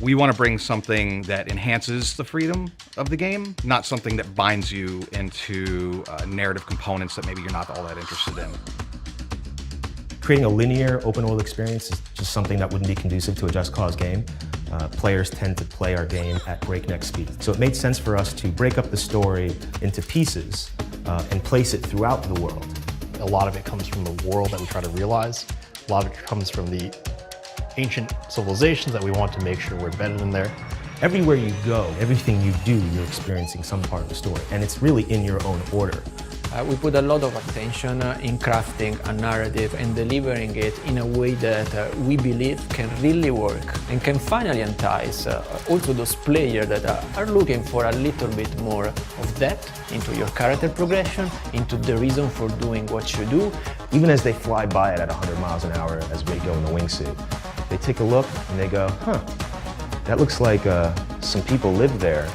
We want to bring something that enhances the freedom of the game, not something that binds you into narrative components that maybe you're not all that interested in. Creating a linear open world experience is just something that wouldn't be conducive to a Just Cause game. Players tend to play our game at breakneck speed. So it made sense for us to break up the story into pieces and place it throughout the world. A lot of it comes from the world that we try to realize. A lot of it comes from the ancient civilizations that we want to make sure we're embedded in there. Everywhere you go, everything you do, you're experiencing some part of the story, and it's really in your own order. We put a lot of attention in crafting a narrative and delivering it in a way that we believe can really work and can finally entice also those players that are looking for a little bit more of depth into your character progression, into the reason for doing what you do. Even as they fly by it at 100 miles an hour as Rico in the wingsuit, they take a look and they go, huh, that looks like some people live there.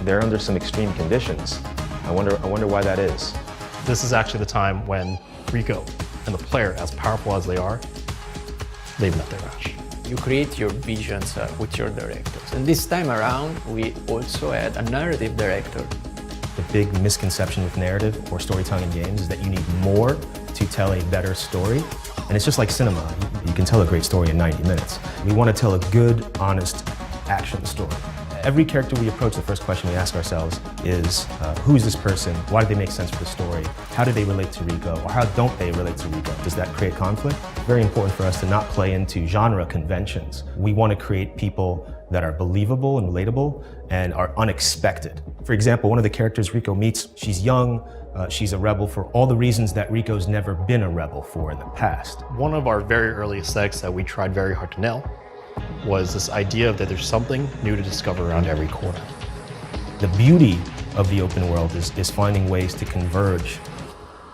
They're under some extreme conditions. I wonder why that is. This is actually the time when Rico and the player, as powerful as they are, they've met their match. You create your visions with your directors. And this time around, we also had a narrative director. The big misconception with narrative or storytelling in games is that you need more to tell a better story. And it's just like cinema. You can tell a great story in 90 minutes. We want to tell a good, honest action story. Every character we approach, the first question we ask ourselves is, who is this person? Why do they make sense for the story? How do they relate to Rico? Or how don't they relate to Rico? Does that create conflict? Very important for us to not play into genre conventions. We want to create people that are believable and relatable and are unexpected. For example, one of the characters Rico meets, she's young, she's a rebel for all the reasons that Rico's never been a rebel for in the past. One of our very early aesthetics that we tried very hard to nail was this idea that there's something new to discover around every corner. The beauty of the open world is finding ways to converge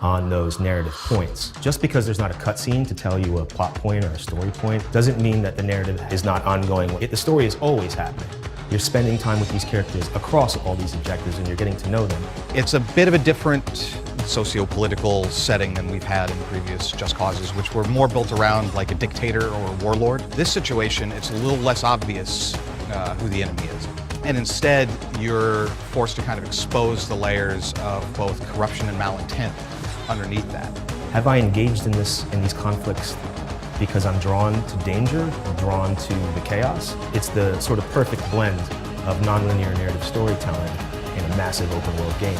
on those narrative points. Just because there's not a cutscene to tell you a plot point or a story point doesn't mean that the narrative is not ongoing. The story is always happening. You're spending time with these characters across all these objectives and you're getting to know them. It's a bit of a different socio-political setting than we've had in previous Just Causes, which were more built around like a dictator or a warlord. This situation, it's a little less obvious who the enemy is. And instead, you're forced to kind of expose the layers of both corruption and malintent underneath that. Have I engaged in these conflicts because I'm drawn to danger or drawn to the chaos? It's the sort of perfect blend of nonlinear narrative storytelling in a massive open world game.